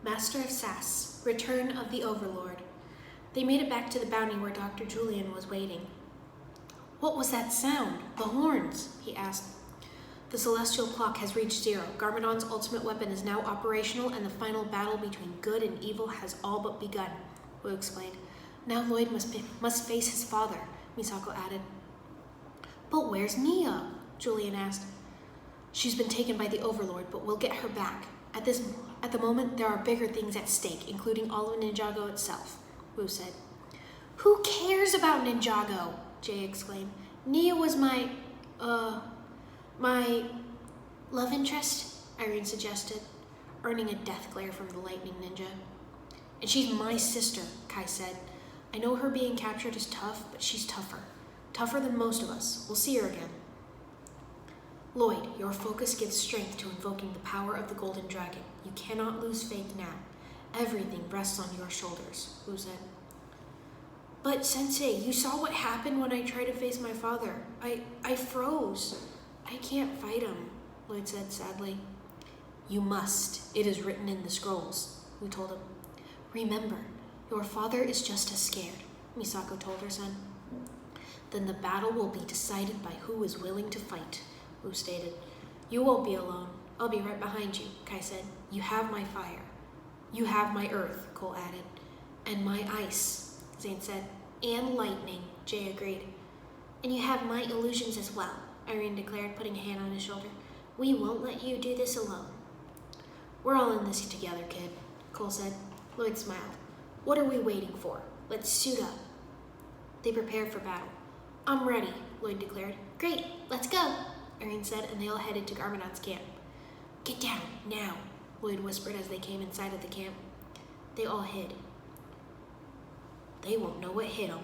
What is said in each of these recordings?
Master of Sass, Return of the Overlord. They made it back to the bounty where Dr. Julian was waiting. What was that sound? The horns, he asked. The celestial clock has reached 0. Garmadon's ultimate weapon is now operational, and the final battle between good and evil has all but begun, Wu explained. Now Lloyd must face his father, Misako added. But where's Nia? Julian asked. She's been taken by the Overlord, but we'll get her back. At the moment, there are bigger things at stake, including all of Ninjago itself, Wu said. Who cares about Ninjago? Jay exclaimed. Nia was my love interest, Irene suggested, earning a death glare from the lightning ninja. And she's my sister, Kai said. I know her being captured is tough, but she's tougher. Tougher than most of us. We'll see her again. Lloyd, your focus gives strength to invoking the power of the Golden Dragon. You cannot lose faith now. Everything rests on your shoulders, Wu said. But Sensei, you saw what happened when I tried to face my father. I froze. I can't fight him, Lloyd said sadly. You must. It is written in the scrolls, Wu told him. Remember, your father is just as scared, Misako told her son. Then the battle will be decided by who is willing to fight, Wu stated. You won't be alone. I'll be right behind you, Kai said. You have my fire. You have my earth, Cole added. And my ice, Zane said. And lightning, Jay agreed. And you have my illusions as well, Irene declared, putting a hand on his shoulder. We won't let you do this alone. We're all in this together, kid, Cole said. Lloyd smiled. What are we waiting for? Let's suit up. They prepared for battle. I'm ready, Lloyd declared. Great, let's go, Irene said, and they all headed to Garmadon's camp. Get down, now, Lloyd whispered as they came inside of the camp. They all hid. They won't know what hit them,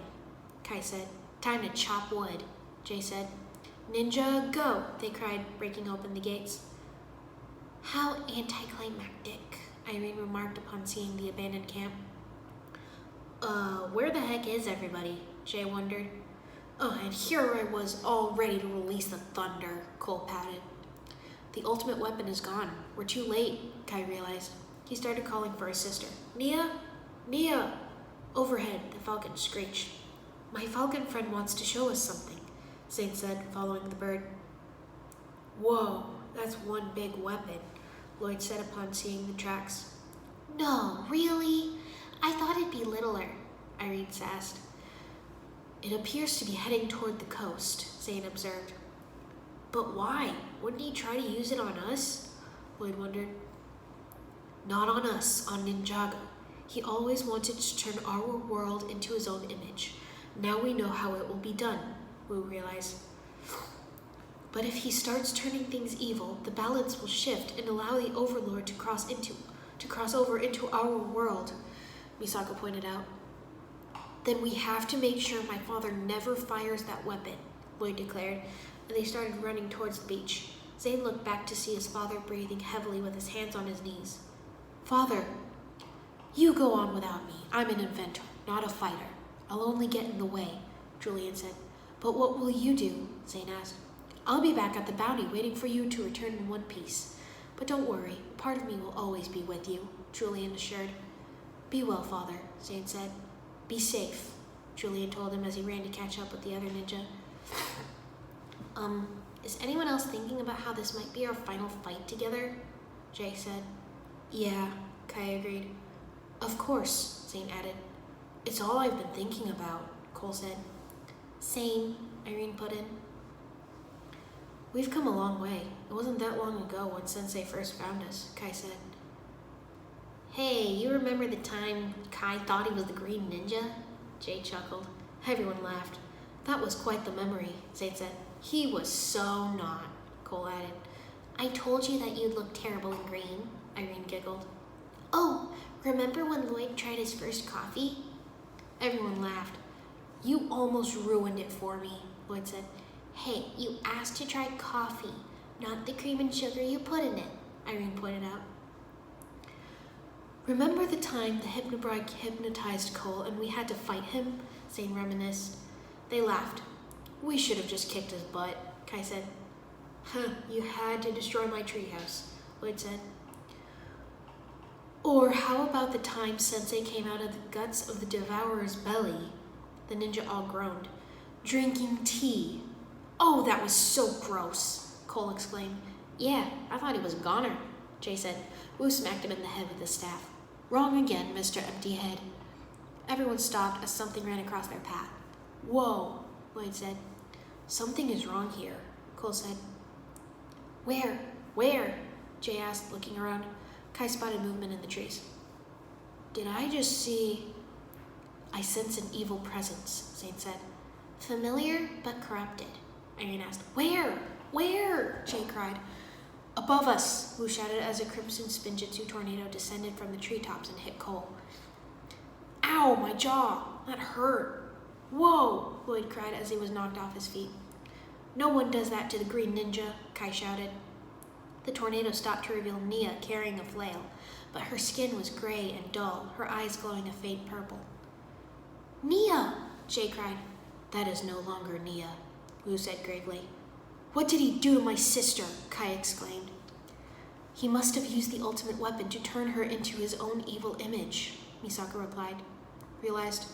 Kai said. Time to chop wood, Jay said. Ninja, go, they cried, breaking open the gates. How anticlimactic, Irene remarked upon seeing the abandoned camp. Where the heck is everybody? Jay wondered. Oh, and here I was all ready to release the thunder, Cole pouted. The ultimate weapon is gone. We're too late, Kai realized. He started calling for his sister. Nia? Nia! Overhead, the falcon screeched. My falcon friend wants to show us something, Zane said, following the bird. Whoa, that's one big weapon, Lloyd said upon seeing the tracks. No, really? I thought it'd be littler, Irene sassed. It appears to be heading toward the coast, Zane observed. But why? Wouldn't he try to use it on us? Lloyd wondered. Not on us, on Ninjago. He always wanted to turn our world into his own image. Now we know how it will be done, Wu realized. But if he starts turning things evil, the balance will shift and allow the Overlord to cross over into our world, Misako pointed out. Then we have to make sure my father never fires that weapon, Lloyd declared, and they started running towards the beach. Zane looked back to see his father breathing heavily with his hands on his knees. Father, you go on without me. I'm an inventor, not a fighter. I'll only get in the way, Julian said. But what will you do? Zane asked. I'll be back at the bounty waiting for you to return in one piece. But don't worry, part of me will always be with you, Julian assured. Be well, father, Zane said. Be safe, Julian told him as he ran to catch up with the other ninja. Is anyone else thinking about how this might be our final fight together? Jay said. Yeah, Kai agreed. Of course, Zane added. It's all I've been thinking about, Cole said. Same, Irene put in. We've come a long way. It wasn't that long ago when Sensei first found us, Kai said. Hey, you remember the time Kai thought he was the Green Ninja? Jay chuckled. Everyone laughed. That was quite the memory, Zane said. He was so not, Cole added. I told you that you'd look terrible in green, Irene giggled. Oh, remember when Lloyd tried his first coffee? Everyone laughed. You almost ruined it for me, Lloyd said. Hey, you asked to try coffee, not the cream and sugar you put in it, Irene pointed out. Remember the time the Hypnobride hypnotized Cole and we had to fight him? Zane reminisced. They laughed. We should have just kicked his butt, Kai said. Huh, you had to destroy my treehouse, Lloyd said. Or how about the time Sensei came out of the guts of the Devourer's belly? The ninja all groaned. Drinking tea. Oh, that was so gross, Cole exclaimed. Yeah, I thought he was a goner, Jay said. Wu smacked him in the head with his staff. Wrong again, Mr. Empty Head. Everyone stopped as something ran across their path. Whoa, Lloyd said. Something is wrong here, Cole said. Where? Where? Jay asked, looking around. Kai spotted movement in the trees. Did I just see... I sense an evil presence, Zane said. Familiar, but corrupted, Irene asked. Where? Where? Jay cried. Above us, Wu shouted as a crimson spinjitzu tornado descended from the treetops and hit Cole. Ow, my jaw! That hurt. Whoa, Lloyd cried as he was knocked off his feet. No one does that to the green ninja, Kai shouted. The tornado stopped to reveal Nia carrying a flail, but her skin was gray and dull, her eyes glowing a faint purple. Nia! Jay cried. That is no longer Nia, Wu said gravely. What did he do to my sister? Kai exclaimed. He must have used the ultimate weapon to turn her into his own evil image, Misako realized.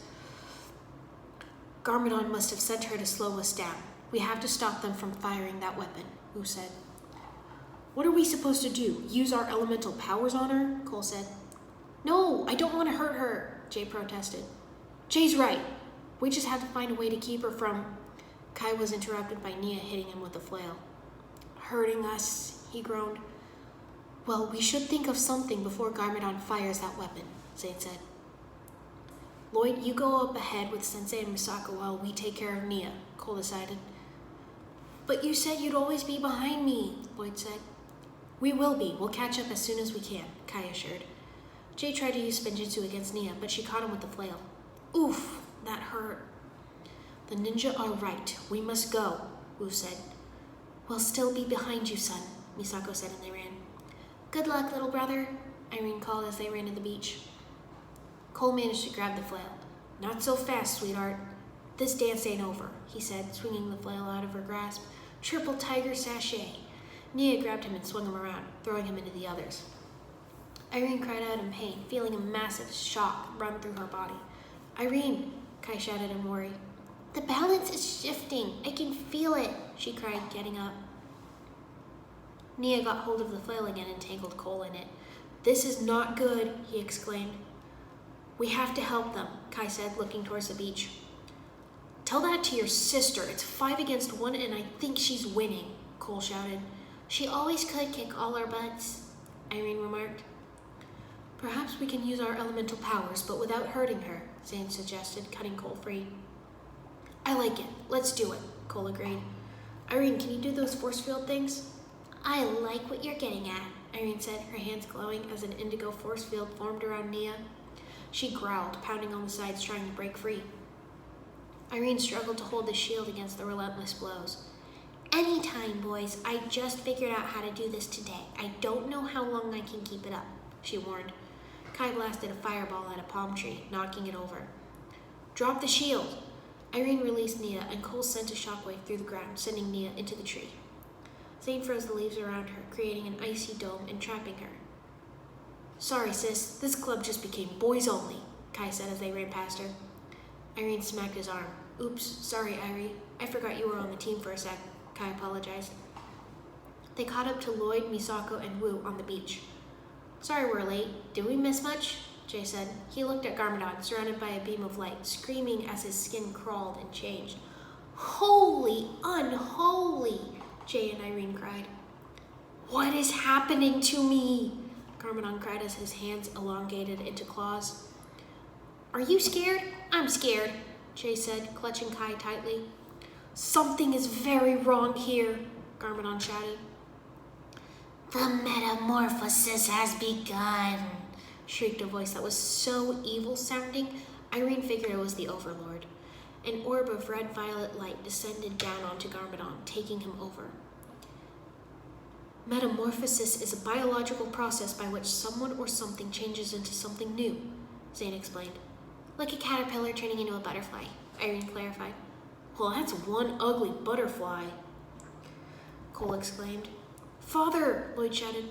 Garmadon must have sent her to slow us down. We have to stop them from firing that weapon, Wu said. What are we supposed to do? Use our elemental powers on her? Cole said. No, I don't want to hurt her, Jay protested. Jay's right. We just have to find a way to keep her from... Kai was interrupted by Nia hitting him with a flail. Hurting us, he groaned. Well, we should think of something before Garmadon fires that weapon, Zane said. Lloyd, you go up ahead with Sensei and Misako while we take care of Nia, Cole decided. But you said you'd always be behind me, Lloyd said. We will be. We'll catch up as soon as we can, Kai assured. Jay tried to use Spinjitzu against Nia, but she caught him with the flail. Oof, that hurt. The ninja are right. We must go, Wu said. We'll still be behind you, son, Misako said, and they ran. Good luck, little brother, Irene called as they ran to the beach. Cole managed to grab the flail. Not so fast, sweetheart. This dance ain't over, he said, swinging the flail out of her grasp. Triple tiger sachet. Nia grabbed him and swung him around, throwing him into the others. Irene cried out in pain, feeling a massive shock run through her body. Irene, Kai shouted in worry. The balance is shifting. I can feel it, she cried, getting up. Nia got hold of the flail again and tangled Cole in it. This is not good, he exclaimed. We have to help them, Kai said, looking towards the beach. Tell that to your sister. It's 5 against 1 and I think she's winning, Cole shouted. She always could kick all our butts, Irene remarked. Perhaps we can use our elemental powers, but without hurting her, Zane suggested, cutting Cole free. I like it. Let's do it, Cole agreed. Irene, can you do those force field things? I like what you're getting at, Irene said, her hands glowing as an indigo force field formed around Nia. She growled, pounding on the sides, trying to break free. Irene struggled to hold the shield against the relentless blows. Anytime, boys. I just figured out how to do this today. I don't know how long I can keep it up, she warned. Kai blasted a fireball at a palm tree, knocking it over. Drop the shield! Irene released Nia, and Cole sent a shockwave through the ground, sending Nia into the tree. Zane froze the leaves around her, creating an icy dome and trapping her. Sorry, sis. This club just became boys only, Kai said as they ran past her. Irene smacked his arm. Oops, sorry, Irie. I forgot you were on the team for a sec, Kai apologized. They caught up to Lloyd, Misako, and Wu on the beach. Sorry we're late. Did we miss much? Jay said. He looked at Garmadon, surrounded by a beam of light, screaming as his skin crawled and changed. Holy, unholy, Jay and Irene cried. What is happening to me? Garmadon cried as his hands elongated into claws. Are you scared? I'm scared, Jay said, clutching Kai tightly. Something is very wrong here, Garmadon shouted. The metamorphosis has begun, shrieked a voice that was so evil-sounding, Irene figured it was the Overlord. An orb of red-violet light descended down onto Garmadon, taking him over. Metamorphosis is a biological process by which someone or something changes into something new, Zane explained. Like a caterpillar turning into a butterfly, Irene clarified. Well, that's one ugly butterfly, Cole exclaimed. Father, Lloyd shouted.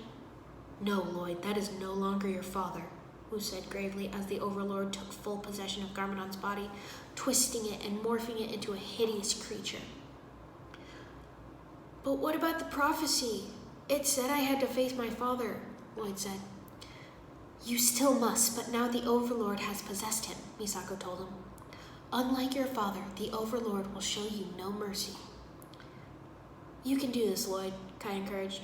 No, Lloyd, that is no longer your father, Wu said gravely as the Overlord took full possession of Garmadon's body, twisting it and morphing it into a hideous creature. But what about the prophecy? It said I had to face my father, Lloyd said. You still must, but now the Overlord has possessed him, Misako told him. Unlike your father, the Overlord will show you no mercy. You can do this, Lloyd, Kai encouraged.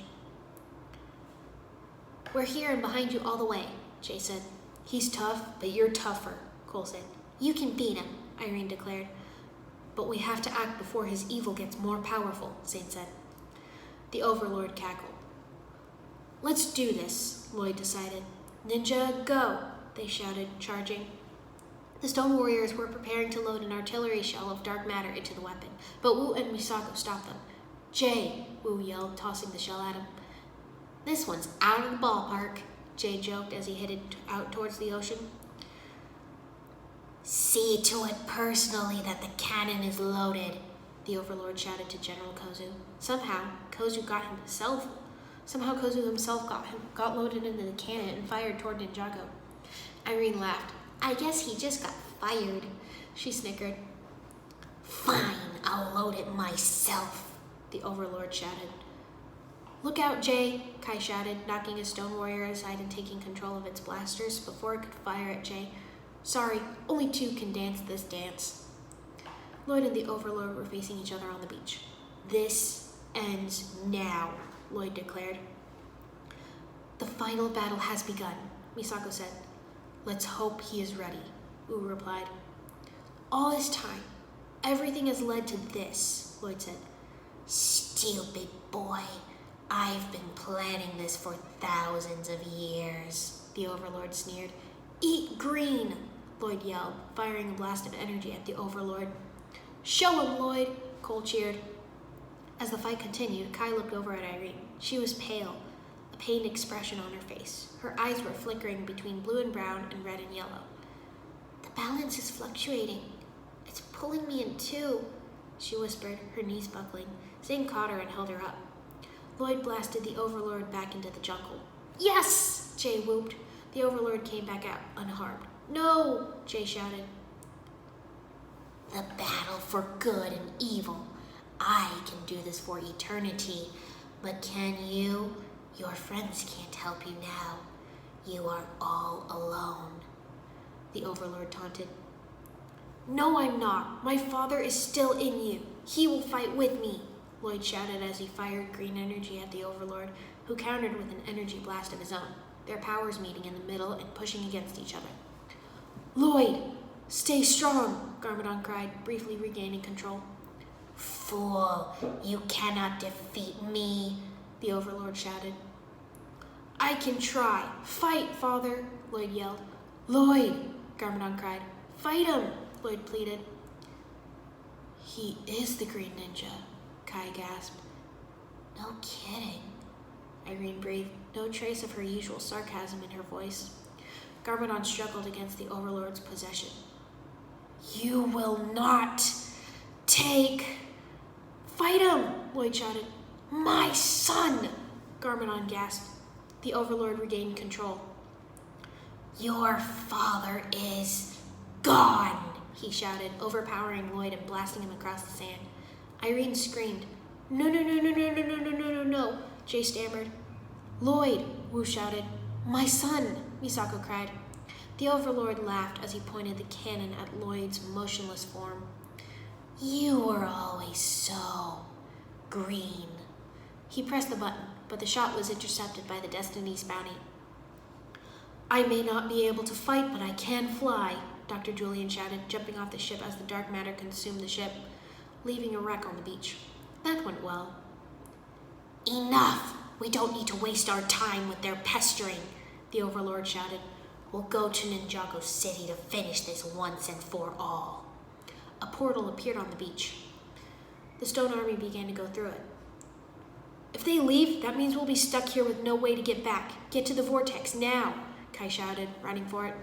We're here and behind you all the way, Jay said. He's tough, but you're tougher, Cole said. You can beat him, Irene declared. But we have to act before his evil gets more powerful, Zane said. The Overlord cackled. Let's do this, Lloyd decided. Ninja, go, they shouted, charging. The Stone Warriors were preparing to load an artillery shell of dark matter into the weapon, but Wu and Misako stopped them. Jay, Wu yelled, tossing the shell at him. This one's out of the ballpark, Jay joked as he headed out towards the ocean. See to it personally that the cannon is loaded, the Overlord shouted to General Kozu. Somehow, Kozu himself got loaded into the cannon and fired toward Ninjago. Irene laughed. I guess he just got fired, she snickered. Fine, I'll load it myself, the Overlord shouted. Look out, Jay, Kai shouted, knocking a Stone Warrior aside and taking control of its blasters before it could fire at Jay. Sorry, only two can dance this dance. Lloyd and the Overlord were facing each other on the beach. This ends now, Lloyd declared. The final battle has begun, Misako said. Let's hope he is ready, Wu replied. All this time, everything has led to this, Lloyd said. Stupid boy. I've been planning this for thousands of years, the Overlord sneered. Eat green, Lloyd yelled, firing a blast of energy at the Overlord. Show him, Lloyd, Cole cheered. As the fight continued, Kai looked over at Irene. She was pale, a pained expression on her face. Her eyes were flickering between blue and brown and red and yellow. The balance is fluctuating. It's pulling me in two, she whispered, her knees buckling. Zane caught her and held her up. Lloyd blasted the Overlord back into the jungle. Yes, Jay whooped. The Overlord came back out, unharmed. No, Jay shouted. The battle for good and evil. I can do this for eternity, but can you? Your friends can't help you now. You are all alone, the Overlord taunted. No, I'm not. My father is still in you. He will fight with me, Lloyd shouted as he fired green energy at the Overlord, who countered with an energy blast of his own, their powers meeting in the middle and pushing against each other. Lloyd, stay strong, Garmadon cried, briefly regaining control. Fool, you cannot defeat me, the Overlord shouted. I can try. Fight, father, Lloyd yelled. Lloyd, Garmadon cried. Fight him, Lloyd pleaded. He is the Green Ninja, Kai gasped. No kidding, Irene breathed, no trace of her usual sarcasm in her voice. Garmadon struggled against the Overlord's possession. You will not take... Fight him, Lloyd shouted. My son, Garmadon gasped. The Overlord regained control. Your father is gone, he shouted, overpowering Lloyd and blasting him across the sand. Irene screamed. No, no, no, no, no, no, no, no, no, no, no, Jay stammered. Lloyd, Wu shouted. My son, Misako cried. The Overlord laughed as he pointed the cannon at Lloyd's motionless form. You were always so green. He pressed the button, but the shot was intercepted by the Destiny's bounty. I may not be able to fight, but I can fly, Dr. Julian shouted, jumping off the ship as the dark matter consumed the ship, leaving a wreck on the beach. That went well. Enough! We don't need to waste our time with their pestering, the Overlord shouted. We'll go to Ninjago City to finish this once and for all. A portal appeared on the beach. The Stone Army began to go through it. If they leave, that means we'll be stuck here with no way to get back. Get to the vortex now, Kai shouted, running for it.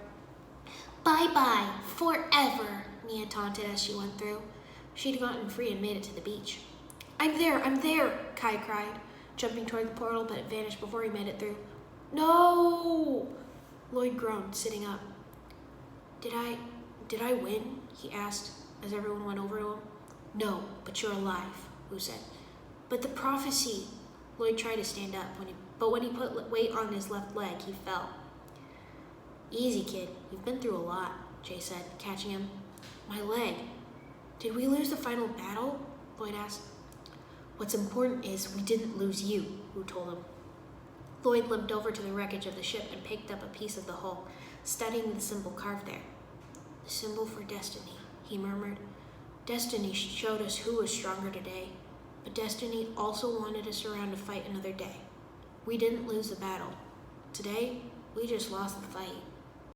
Bye-bye, forever, Mia taunted as she went through. She'd gotten free and made it to the beach. I'm there, Kai cried, jumping toward the portal, but it vanished before he made it through. No! Lloyd groaned, sitting up. Did I win? He asked as everyone went over to him. No, but you're alive, Wu said. But the prophecy. Lloyd tried to stand up, but when he put weight on his left leg, he fell. Easy, kid. You've been through a lot, Jay said, catching him. My leg. Did we lose the final battle? Lloyd asked. What's important is we didn't lose you, Wu told him. Lloyd limped over to the wreckage of the ship and picked up a piece of the hull, studying the symbol carved there. The symbol for destiny, he murmured. Destiny showed us who was stronger today, but destiny also wanted us around to fight another day. We didn't lose the battle. Today, we just lost the fight.